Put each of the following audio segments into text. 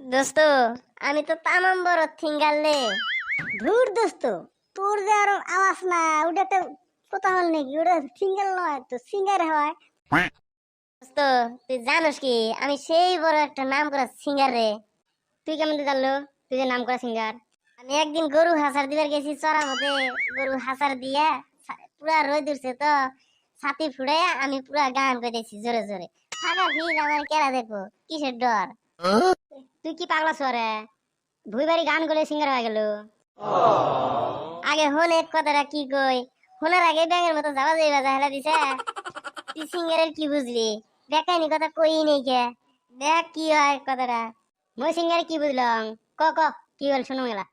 দোস্ত, আমি তো তামাম বড় থিঙ্গালে। ধুর দোস্ত, তোর যে আরো আওয়াজ না, ওটা একটা কথা হল নাকি? ওটা সিঙ্গেল নয় তো সিঙ্গার হয়। দোস্ত, তুই জানোস কি আমি সেই বড় একটা নাম করা সিঙ্গার রে। তুই কেমন জানলো তুই যে নাম করা সিঙ্গার? আমি একদিন গরু হাসার দিবার গেছি চড়া মতে। গরু হাসার দিয়া পুরা রোদ উঠছে তো ছাতি ফুড়াইয়া আমি পুরা গান কইতেছি জোরে জোরে। ফাঁকা ভিড়, আমার কেরা দেখো, কিসের ডর। তুই কি পাগলা ছোরে? ভুই বাড়ি গান করে সিঙ্গার হয়ে গেল? আগে হনে কথাটা কি কই, শোনার আগে ব্যাঙের মতো যাওয়া যাইবা হেলা দিছে। তুই সিঙ্গারের কি বুঝলি? বেকাইনি কথা কই নেই কে, দেখ কি হয় কথাটা। মই সিঙ্গার কি বুঝলাম? ক ক কি হল শুনো মেলা।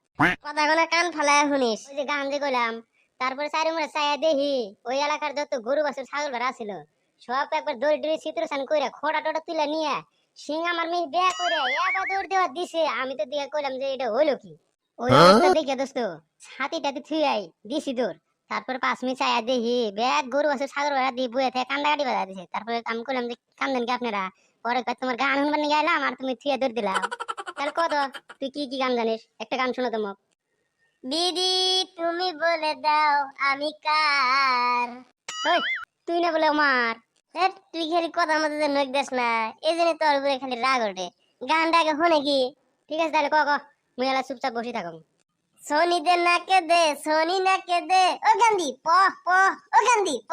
কথা কোনা কান ফালায় শুনিস। ওই যে গান যে কইলাম, তারপরে চারি মুড়ে চাইয়া দেখি ওই এলাকার যত গরু বাছুর ছাগল ভেড়া ছিল সব একবার দৌড় দৌড়ে চিত্রসান কইরা খোটা টোটা তুলে নিয়ে সিং আমার মেয়ে বিয়া করে এবার দৌড় দেওয়া দিছে। আমি তো দিয়ে কইলাম যে এটা হইলো কি? ওই অবস্থা দেখে দোস্ত ছাতি টাতি থুই দিছি দৌড়। তারপরে 5 মিনিট চাইয়া দেখি ব্যাগ গরু বাছুর ছাগল ভেড়া দিয়ে বয়ে থেকে কান্দাকাটি বাজা দিছে। তারপরে আমি কইলাম যে কান্দেন কি আপনারা? পরে কয় তোমার গান শুনবার নিয়ে গেলাম আর তুমি থুয়ে দৌড় দিলাম। তাহলে কত তুই কি কি গান জানিস? একটা গান শোনো তো মোক। দিদি, তুমি বলে দাও আমি কার। ওই তুই না বলে আমার। তুই খালি কথার মধ্যে যে নখ দেস না, এই জন্য তোর উপরে খালি রাগ ওঠে। গানটা আগে শোনে কি। ঠিক আছে তাহলে ক ক, মুই এলা চুপচাপ বসে থাকুম। সোনি দে নাকে দে, সোনি নাকে দে, ও গান্ধী প প, ও গান্ধী প।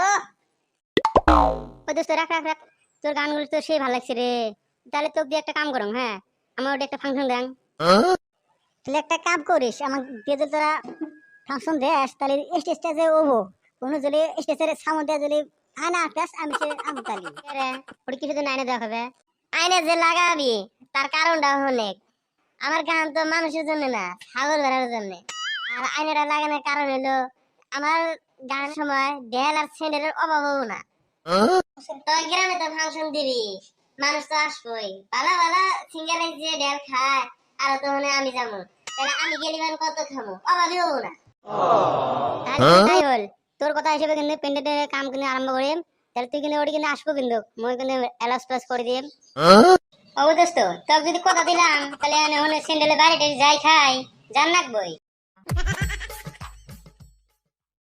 ওই দোস্ত রাখ রাখ রাখ, তোর গানগুলো তো সেই ভালো লাগছে রে। তাহলে তোকে দিয়ে একটা কাম করম, হ্যাঁ আমার ওটা একটা ফাংশন দেন। তাহলে একটা কাম করিস, আমার দিয়ে যদি তোরা ফাংশন দেস তাহলে স্টেজটা যে ওবো কোনো যদি স্টেজের সাউন্ড দেয় যদি আনা আটাস আমি সে আমতালি রে। ওটা কিছু দিন আইনে দেওয়া হবে। আইনে যে লাগাবি তার কারণটা অনেক। আমার গান তো মানুষের জন্য না, ছাগল ভেড়ার জন্য। আর আইনেরা লাগানোর কারণ হলো আমার গান সময় ঢেল আর স্যান্ডেলের অভাব হবো না। তোর গ্রামে তো ফাংশন দিবি, মানুষ তো আসবই। ভালো ভালো সিঙ্গারে যে ঢেল খায় আর তো মানে আমি যাবো, তাহলে আমি গেলিবান কত খাবো, অভাবই হবো না। তাহলে তাই হল। তোর কথা হিসেবে কিন্তু পেন্ডেন্টের কাম কিন্তু আরম্ভ করি। তাহলে তুই কিন্তু ওটি কিন্তু আসবো কিন্তু মই কিন্তু এলাস প্লাস করে দিয়ে। ও দোস্ত তোকে যদি কথা দিলাম তাহলে স্যান্ডেলের বাড়িতে যাই খাই জান রাখবই।